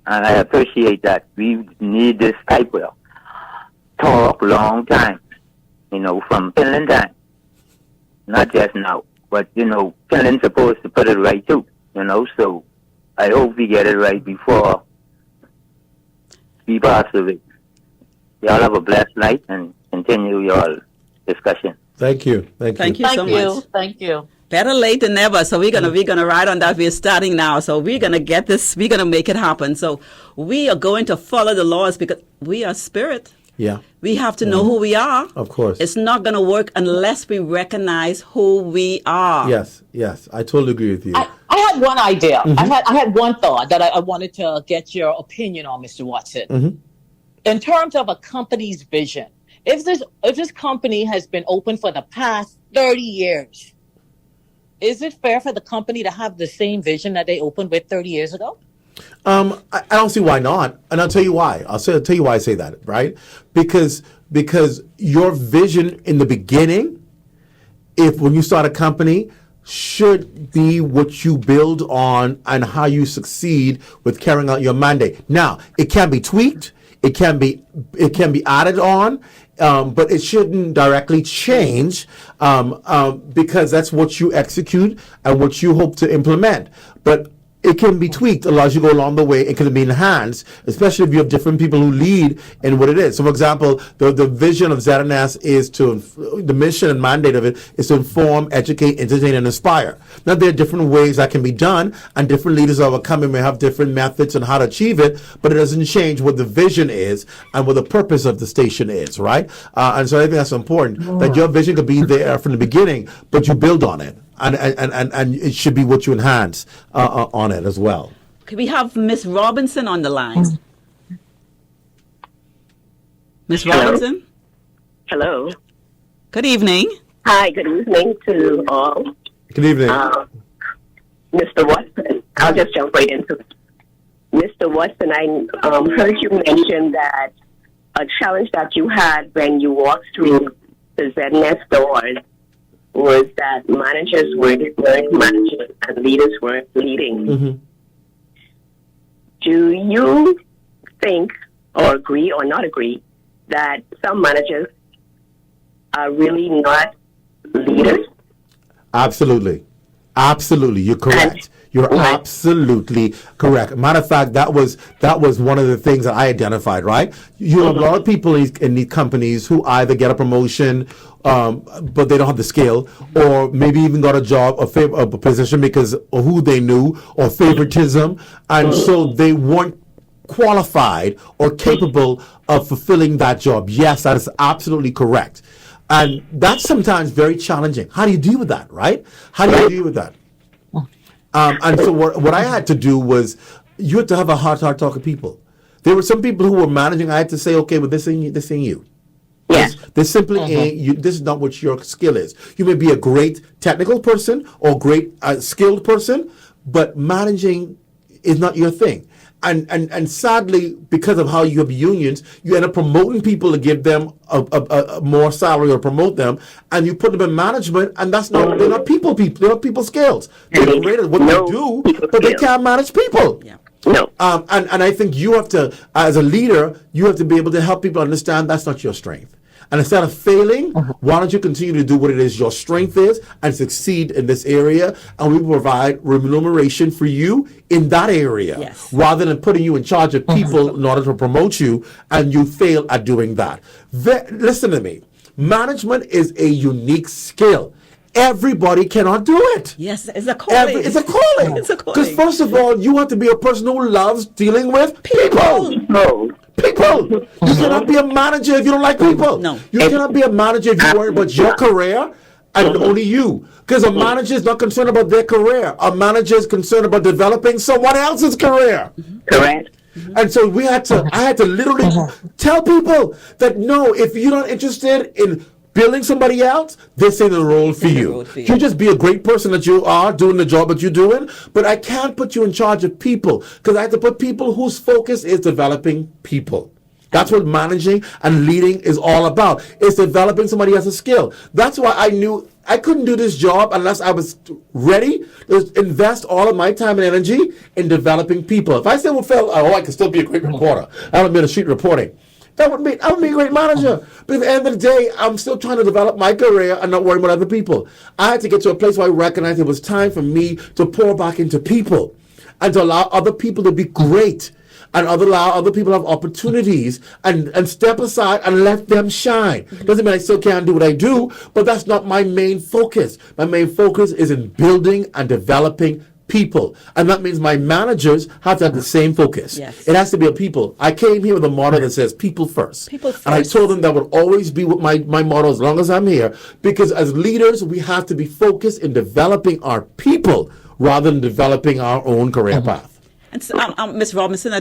I appreciate that. We need this type of talk long time, from Finland time. Not just now, but, Finland's supposed to put it right too, So I hope we get it right before we pass away. Y'all have a blessed night and continue your discussion. Thank you. Thank you so much. Thank you. Better late than never. So we're gonna ride on that. We're starting now. So we're gonna get this. We're gonna make it happen. So we are going to follow the laws because we are spirit. Yeah. We have to know who we are. Of course. It's not gonna work unless we recognize who we are. Yes. I totally agree with you. I had one idea. I had one thought that I wanted to get your opinion on, Mr. Watson. In terms of a company's vision, if this company has been open for the past 30 years, is it fair for the company to have the same vision that they opened with 30 years ago? I don't see why not, and I'll tell you why. I'll tell you why I say that, right? Because your vision in the beginning, if when you start a company, should be what you build on and how you succeed with carrying out your mandate. Now, it can be tweaked, it can be added on. But it shouldn't directly change because that's what you execute and what you hope to implement. But it can be tweaked as you go along the way. It can be enhanced, especially if you have different people who lead in what it is. So, for example, the vision of ZNS is the mission and mandate of it is to inform, educate, entertain, and inspire. Now, there are different ways that can be done, and different leaders that will come in may have different methods on how to achieve it, but it doesn't change what the vision is and what the purpose of the station is, right? And so I think that's important, that your vision could be there from the beginning, but you build on it. And it should be what you enhance on it as well. Can we have Miss Robinson on the line? Miss Robinson? Hello. Good evening. Hi, good evening to all. Good evening. Mr. Watson, I'll just jump right into it. Mr. Watson, I heard you mention that a challenge that you had when you walked through the ZNS doors was that managers weren't managing and leaders weren't leading. Do you think or agree or not agree that some managers are really not leaders? Absolutely. You're correct. You're absolutely correct. Matter of fact, that was one of the things that I identified, right? You have a lot of people in these companies who either get a promotion, but they don't have the skill, or maybe even got a job, a position because of who they knew, or favoritism, and so they weren't qualified or capable of fulfilling that job. Yes, that is absolutely correct. And that's sometimes very challenging. How do you deal with that, right? How do you deal with that? And so what I had to do was, you had to have a heart talk with people. There were some people who were managing. I had to say, okay, well, this ain't you. Yeah. This simply ain't you. This is not what your skill is. You may be a great technical person or great skilled person, but managing is not your thing. And sadly, because of how you have unions, you end up promoting people to give them a more salary or promote them, and you put them in management, and they're not people. They're not people skills. They're great at what they do, but they can't manage people. Yeah. No. And I think you have to, as a leader, you have to be able to help people understand that's not your strength. And instead of failing, why don't you continue to do what it is your strength is and succeed in this area, and we provide remuneration for you in that area, rather than putting you in charge of people in order to promote you, and you fail at doing that. Listen to me. Management is a unique skill. Everybody cannot do it. Yes, it's a calling. It's a calling. Because first of all, you have to be a person who loves dealing with people. People. You cannot be a manager if you don't like people. No. You cannot be a manager if you worry about your career and only you. Because a manager is not concerned about their career. A manager is concerned about developing someone else's career. Correct. And so I had to literally tell people that no, if you're not interested in building somebody else, this ain't the role for you. You just be a great person that you are, doing the job that you're doing, but I can't put you in charge of people, because I have to put people whose focus is developing people. That's what managing and leading is all about. It's developing somebody else's skill. That's why I knew I couldn't do this job unless I was ready to invest all of my time and energy in developing people. If I said, I can still be a great reporter, I haven't been a street reporting, I would be a great manager. But at the end of the day, I'm still trying to develop my career and not worrying about other people. I had to get to a place where I recognized it was time for me to pour back into people and to allow other people to be great. and other people have opportunities, and step aside and let them shine. Doesn't mean I still can't do what I do, but that's not my main focus. My main focus is in building and developing people, and that means my managers have to have the same focus. Yes. It has to be a people. I came here with a motto that says people first. People first. And I told them that would always be what my motto as long as I'm here, because as leaders we have to be focused in developing our people rather than developing our own career path. And so, Ms. Robinson,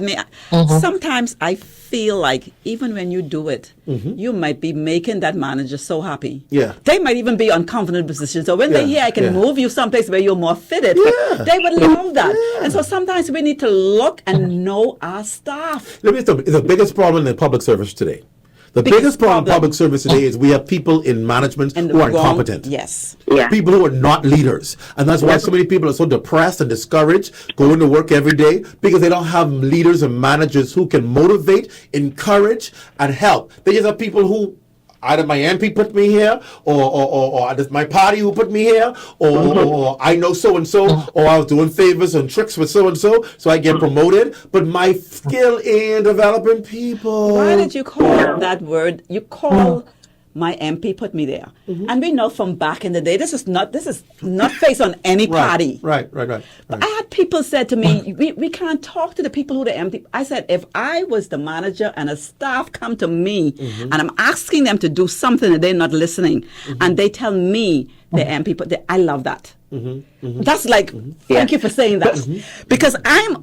sometimes I feel like even when you do it, you might be making that manager so happy. Yeah. They might even be uncomfortable in positions. So when they hear I can move you someplace where you're more fitted, they would love that. And so sometimes we need to look and know our staff. Let me tell you, it's the biggest problem in public service today. The biggest problem in public service today is we have people in management who are incompetent. Yes. Yeah. People who are not leaders. And that's why so many people are so depressed and discouraged going to work every day, because they don't have leaders and managers who can motivate, encourage, and help. They just have people who either my MP put me here, or it's my party who put me here, or I know so-and-so, or I was doing favors and tricks with so-and-so, so I get promoted. But my skill in developing people. Why did you call that word? You call my MP put me there. And we know from back in the day, this is not based on any party. Right. I had people said to me, we can't talk to the people who the MP. I said, if I was the manager and a staff come to me and I'm asking them to do something and they're not listening, and they tell me the MP, I love that. That's like, thank you for saying that. Because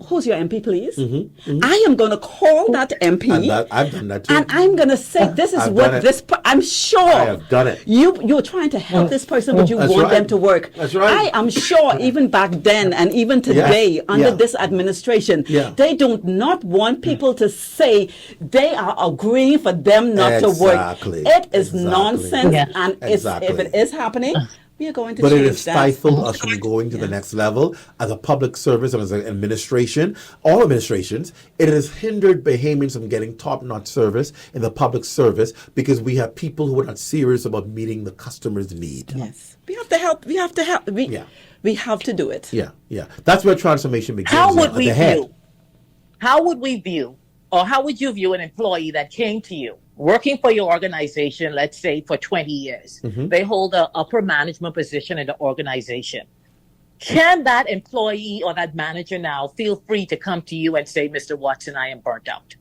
who's your MP, please? I am going to call that MP. I've done that too. And I'm going to say, this is what this, I'm sure. I have done it. You're trying to help this person, but you want them to work. That's right. I am sure even back then and even today under this administration, they do not want people to say they are agreeing for them not to work. It is nonsense. And if it is happening, we are going to but change it has that. stifled us from going to the next level as a public service and as an administration. All administrations, it has hindered Bahamians from getting top-notch service in the public service because we have people who are not serious about meeting the customer's need. Yes, we have to help. We have to help. We have to do it. Yeah. That's where transformation begins. How would we view, or how would you view an employee that came to you working for your organization, let's say for 20 years? They hold an upper management position in the organization. Can that employee or that manager now feel free to come to you and say, Mr. Watson, I am burnt out?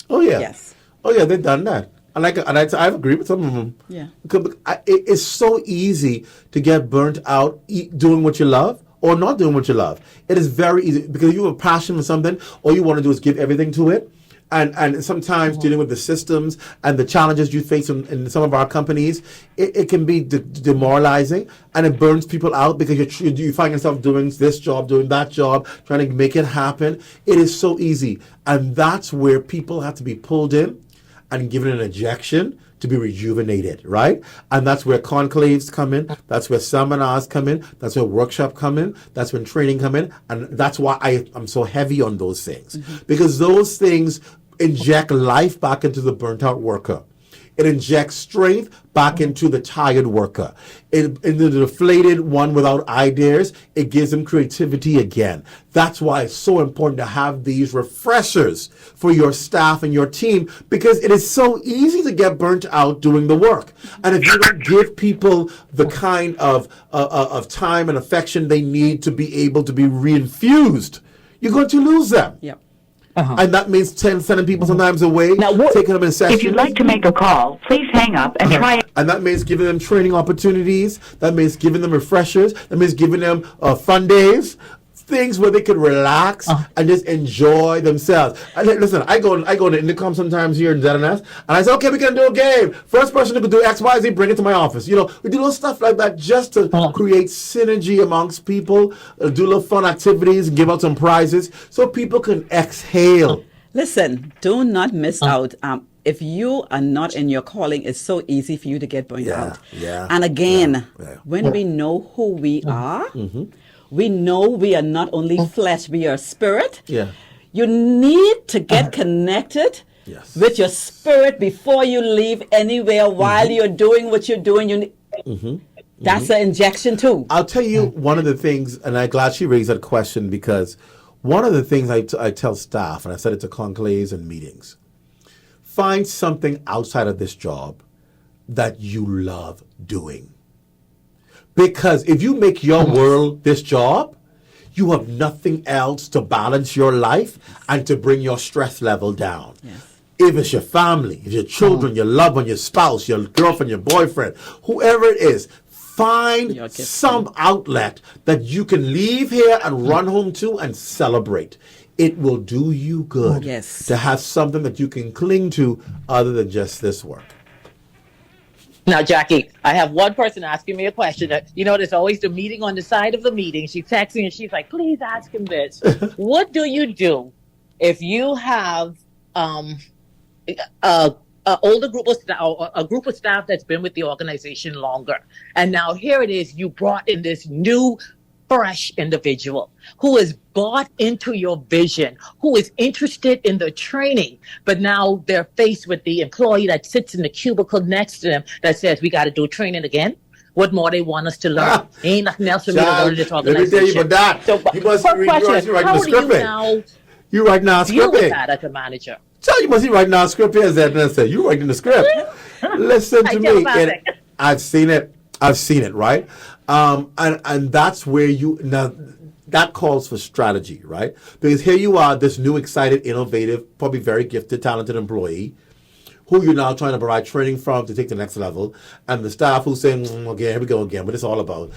Oh, yeah. Yes. Oh, yeah, they've done that. I've agreed with some of them. Yeah. Because it's so easy to get burnt out doing what you love or not doing what you love. It is very easy because you have a passion for something. All you want to do is give everything to it. And sometimes dealing with the systems and the challenges you face in some of our companies, it can be demoralizing, and it burns people out because you find yourself doing this job, doing that job, trying to make it happen. It is so easy. And that's where people have to be pulled in and given an ejection to be rejuvenated, right? And that's where conclaves come in. That's where seminars come in. That's where workshops come in. That's when training come in. And that's why I'm so heavy on those things. Because those things inject life back into the burnt out worker. It injects strength back into the tired worker. In the deflated one without ideas, it gives them creativity again. That's why it's so important to have these refreshers for your staff and your team, because it is so easy to get burnt out doing the work. And if you don't give people the kind of time and affection they need to be able to be reinfused, you're going to lose them. Yep. And that means sending people sometimes away, taking them in sessions. If you'd like to make a call, please hang up and try. And that means giving them training opportunities. That means giving them refreshers. That means giving them fun days, things where they can relax and just enjoy themselves. And listen, I go to Intercom sometimes here in ZNS, and I say, okay, we're going to do a game. First person who can do X, Y, Z, bring it to my office. We do little stuff like that just to create synergy amongst people, do little fun activities, and give out some prizes so people can exhale. Listen, do not miss out. If you are not in your calling, it's so easy for you to get burned out. And again, when we know who we are, we know we are not only flesh, we are spirit. You need to get connected with your spirit before you leave anywhere while you're doing what you're doing. That's an injection too. I'll tell you one of the things, and I'm glad she raised that question, because One of the things I tell staff, and I said it to conclaves and meetings, find something outside of this job that you love doing. Because if you make your world this job, you have nothing else to balance your life and to bring your stress level down. Yes. If it's your family, if your children, your loved one, your spouse, your girlfriend, your boyfriend, whoever it is, find some outlet that you can leave here and run home to and celebrate. It will do you good to have something that you can cling to other than just this work. Now, Jackie, I have one person asking me a question. There's always the meeting on the side of the meeting. She's texting and she's like, please ask him this. What do you do if you have older group of staff, or a group of staff that's been with the organization longer, and now here it is, you brought in this new fresh individual who is bought into your vision, who is interested in the training, but now they're faced with the employee that sits in the cubicle next to them that says, we got to do training again. What more they want us to learn? Ain't nothing else for me to learn in this organization. Let me tell you about that. So, you must how do you now you write now deal script with that as a manager? So you must be writing down a script here, Zed. Say you writing the script. Listen to me. I've seen it. Right? And that's where that calls for strategy, right? Because here you are, this new, excited, innovative, probably very gifted, talented employee who you're now trying to provide training from to take the next level, and the staff who's saying, okay, here we go again, what it's all about.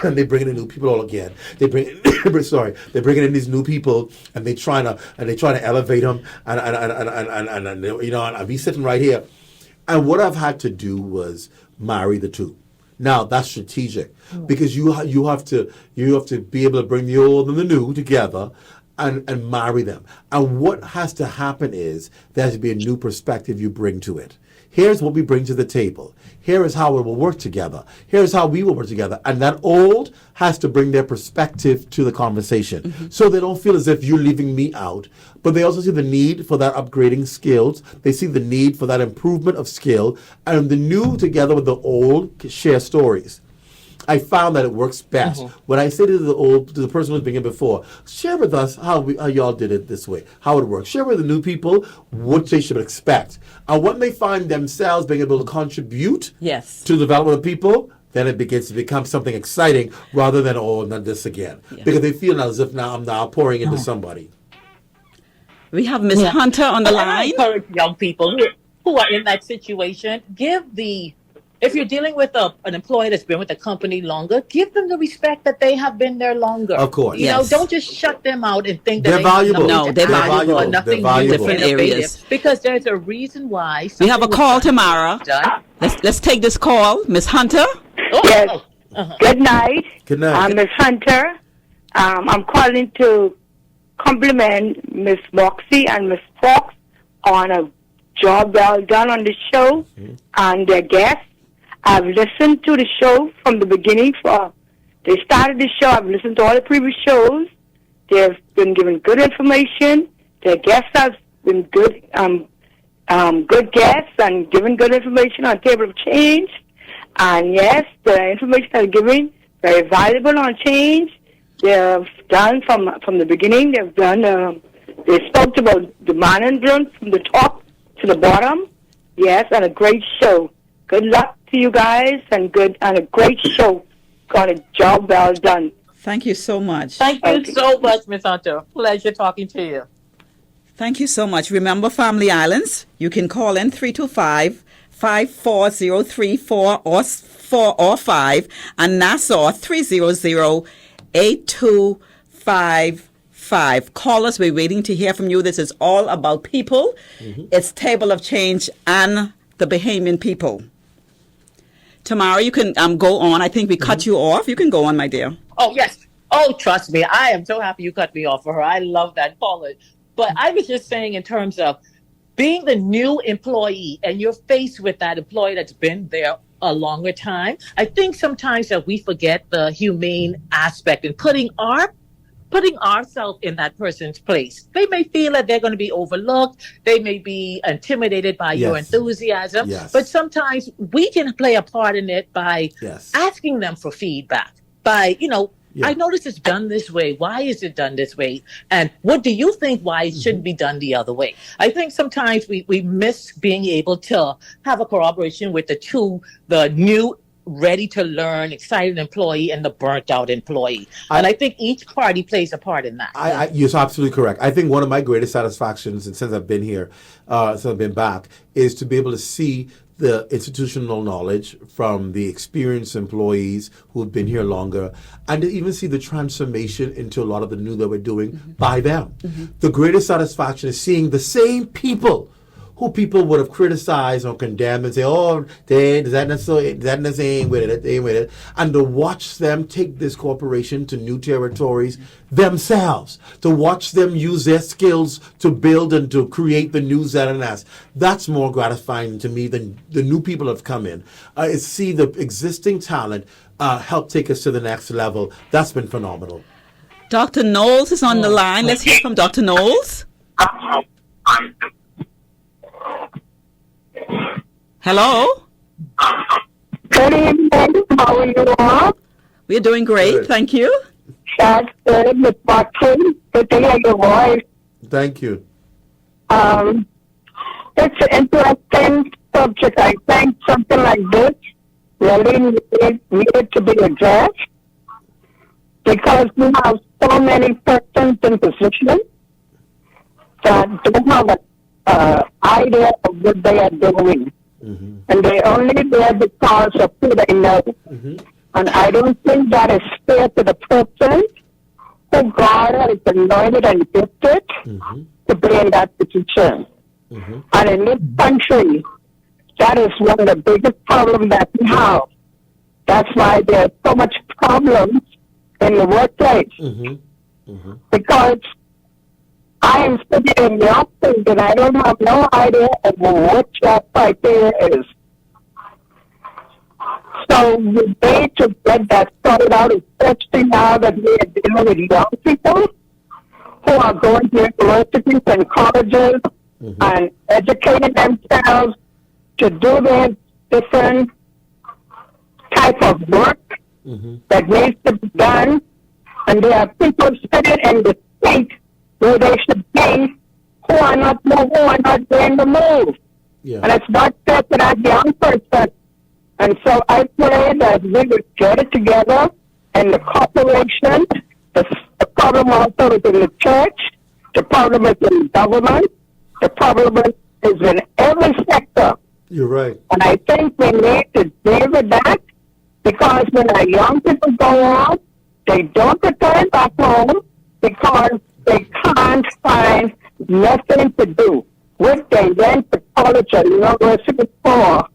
And they bring in new people all again. They're bringing in these new people, and they trying to elevate them, and be sitting right here. And what I've had to do was marry the two. Now that's strategic because you have to be able to bring the old and the new together and marry them. And what has to happen is there has to be a new perspective you bring to it. Here's what we bring to the table. Here is how it will work together. Here's how we will work together. And that old has to bring their perspective to the conversation. So they don't feel as if you're leaving me out. But they also see the need for that upgrading skills. They see the need for that improvement of skill. And the new together with the old share stories. I found that it works best when I say to the person who's been here before, share with us how y'all did it this way, how it works. Share with the new people what they should expect. And when they find themselves being able to contribute to the development of people, then it begins to become something exciting rather than, not this again. Because they feel as if now I'm now pouring into somebody. We have Miss Hunter on the line. I encourage young people who are in that situation, if you're dealing with an employee that's been with the company longer, give them the respect that they have been there longer. Of course. Don't just shut them out and think that they're valuable. No, they're valuable. Or nothing valuable. Different areas. Because there's a reason why. We have a call, Tamara. Let's take this call. Miss Hunter? Yes. Good night. Good night. I'm Miss Hunter. I'm calling to compliment Miss Moxie and Miss Fox on a job well done on the show and their guests. I've listened to the show from the beginning. They started the show. I've listened to all the previous shows. They've been given good information. Their guests have been good guests and given good information on Table of Change. And yes, the information they're giving very valuable on change. They've done from the beginning. They've done. They spoke about the management from the top to the bottom. Yes, and a great show. Good luck to you guys, and a great show. Got a job well done. Thank you so much. Thank you so much, Miss Hunter. Pleasure talking to you. Thank you so much. Remember, Family Islands, you can call in 325-540-34 or 4 or 5, and Nassau 300-8255. Call us. We're waiting to hear from you. This is all about people. It's Table of Change and the Bahamian people. Tamara, you can go on. I think we cut you off. You can go on, my dear. Oh, yes. Oh, trust me. I am so happy you cut me off for her. I love that caller. But I was just saying in terms of being the new employee and you're faced with that employee that's been there a longer time. I think sometimes that we forget the humane aspect and putting ourselves in that person's place. They may feel that they're going to be overlooked. They may be intimidated by your enthusiasm. But sometimes we can play a part in it by asking them for feedback, by, I notice it's done this way. Why is it done this way? And what do you think why it shouldn't be done the other way? I think sometimes we miss being able to have a corroboration with the new, ready to learn, excited employee and the burnt out employee. And I think each party plays a part in that. You're absolutely correct. I think one of my greatest satisfactions, and since I've been here, since I've been back, is to be able to see the institutional knowledge from the experienced employees who have been here longer, and to even see the transformation into a lot of the new that we're doing by them. The greatest satisfaction is seeing the same people who people would have criticized or condemned and say, oh, that ain't with it, and to watch them take this corporation to new territories themselves, to watch them use their skills to build and to create the new ZNS. That's more gratifying to me than the new people that have come in. Is see the existing talent help take us to the next level. That's been phenomenal. Dr. Knowles is on the line. Let's hear from Dr. Knowles. Hello? Good evening. How are you all? We're doing great. Thank you. That's good, Ms. Watson. Good to hear your voice. Thank you. It's an interesting subject. I think something like this really needed to be addressed because we have so many persons in position that don't have an idea of what they are doing. And they only there because of who they know. And I don't think that is fair to the person who God has anointed and gifted to be in that position. And in this country, that is one of the biggest problems that we have. That's why there's so much problems in the workplace. Because I am sitting in the office and I don't have no idea of what job criteria is. So we need to get that sorted out, especially now that we are dealing with young people who are going to universities and colleges and educating themselves to do their different type of work that needs to be done. And there are people sitting in the state where they should be who are not doing the move. And it's not fair to that young person. And so I pray that we would get it together in the corporation. The problem also is in the church. The problem is in government. The problem is in every sector. You're right. And I think we need to deal with that because when our young people go on, they don't return back home because they can't find nothing to do. What they went to college or university for,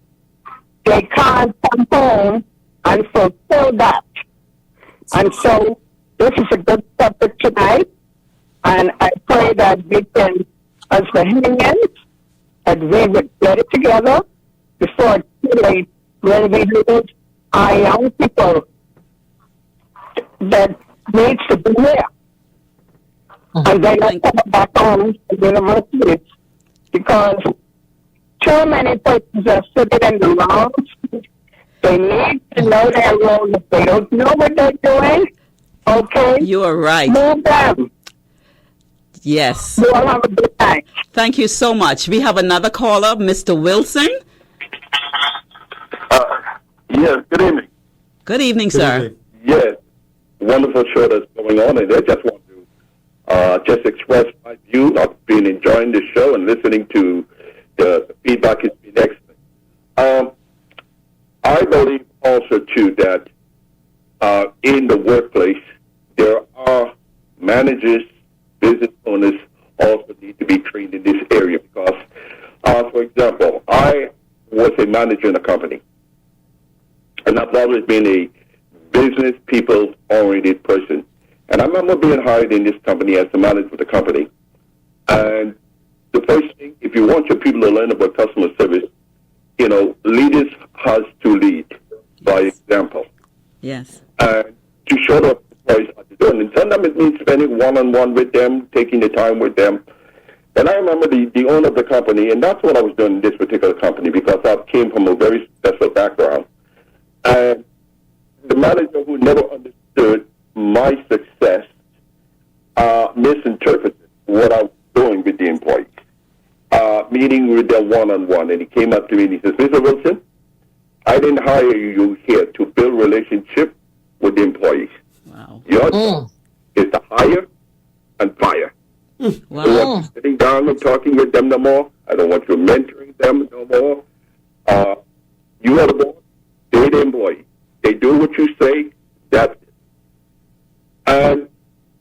they can't come home and fulfill that. And so this is a good subject tonight. And I pray that we can, as the Indians, that we would get it together before it's too late when we lose our young people that needs to be here. And they're not coming back home to universities because too many persons are sitting in the lounge. They need to know their role. If they don't know what they're doing, okay? You are right. Move them. Yes. You all have a good night. Thank you so much. We have another caller, Mr. Wilson. Yes, good evening. Good evening, sir. Yes, wonderful show that's going on, and I just want to just express my view. I've been enjoying the show and listening to the feedback has been excellent. I believe also, too, that in the workplace, there are managers, business owners also need to be trained in this area because, for example, I was a manager in a company, and I've always been a business people-oriented person. And I remember being hired in this company as the manager of the company. And the first thing, if you want your people to learn about customer service, leaders has to lead by example. Yes. And to show the employees how to do it. And sometimes it means spending one-on-one with them, taking the time with them. And I remember the owner of the company, and that's what I was doing in this particular company because I came from a very successful background. And the manager who never understood my success misinterpreted what I was doing with the employees. Meeting with them one-on-one, and he came up to me and he says, Mr. Wilson, I didn't hire you here to build relationship with the employees. Wow. Your job is to hire and fire. Wow. I don't want you sitting down and talking with them no more. I don't want you mentoring them no more. You are the boss. They're the employee. They do what you say. That's it. And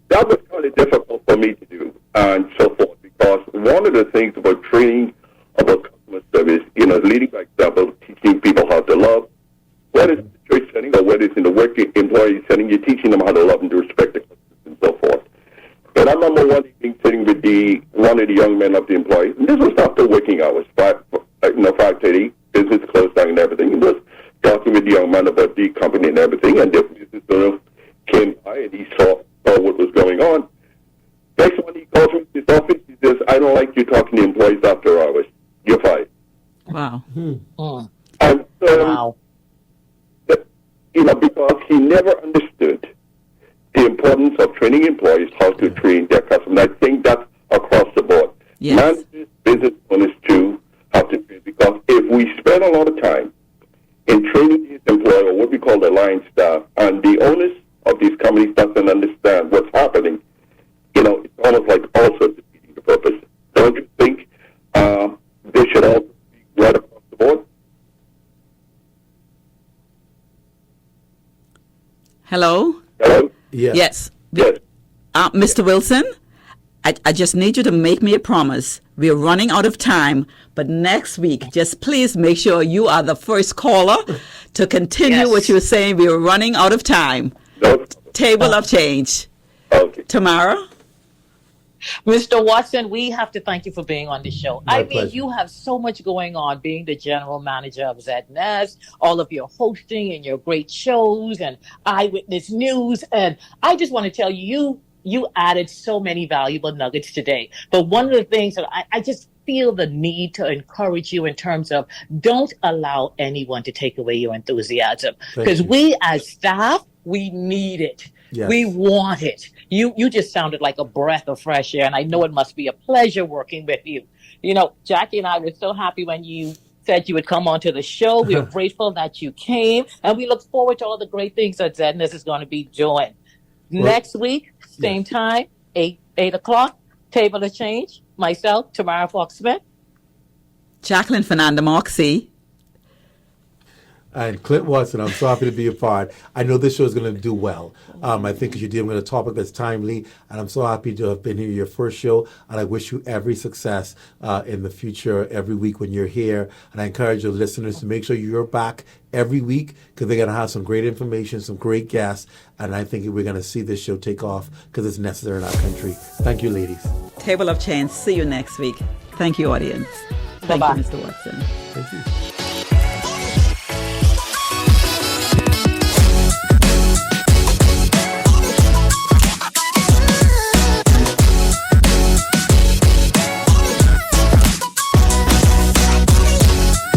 that was kind of difficult for me to do and so forth, because one of the things about training about customer service, leading by example, teaching people how to love, whether it's in the church setting or whether it's in the work employee setting, you're teaching them how to love and to respect the customers and so forth. And I remember one evening sitting with one of the young men of the employees, and this was after working hours, 5:30, business closed down and everything. He was talking with the young man about the company and everything, and the business owner came by and he saw what was going on. Next one, he calls me to his office. He says, I don't like you talking to employees after hours. You're fired. Wow. And because he never understood the importance of training employees how to train their customers. I think that's across the board. Yes. Managers, business owners too, have to train, because if we spend a lot of time in training these employees, or what we call the line staff, and the owners of these companies doesn't understand what's happening, it's almost like also defeating the purpose. Don't you think they should also be right across the board? Hello? Hello? Yes. Yes. Mr. Wilson, I just need you to make me a promise. We're running out of time, but next week, just please make sure you are the first caller to continue what you're saying. We're running out of time. No. Table of change. Okay. Tamara? Mr. Watson, we have to thank you for being on the show. My pleasure. You have so much going on, being the general manager of ZNS, all of your hosting and your great shows and Eyewitness News. And I just want to tell you, you added so many valuable nuggets today. But one of the things that I just feel the need to encourage you in terms of, don't allow anyone to take away your enthusiasm. Because we as staff, we need it. Yes. We want it. You just sounded like a breath of fresh air, and I know it must be a pleasure working with you. Jackie and I were so happy when you said you would come onto the show. We are grateful that you came, and we look forward to all the great things that ZNS is going to be doing. Next week, same time, 8 o'clock, Table of Change. Myself, Tamara Fox-Smith. Jacqueline Fernanda Moxie. And Clint Watson, I'm so happy to be a part. I know this show is going to do well. I think you're dealing with a topic that's timely, and I'm so happy to have been here your first show, and I wish you every success in the future, every week when you're here. And I encourage your listeners to make sure you're back every week, because they're going to have some great information, some great guests, and I think we're going to see this show take off because it's necessary in our country. Thank you, ladies. Table of Change. See you next week. Thank you, audience. Thank you, Mr. Watson. Thank you.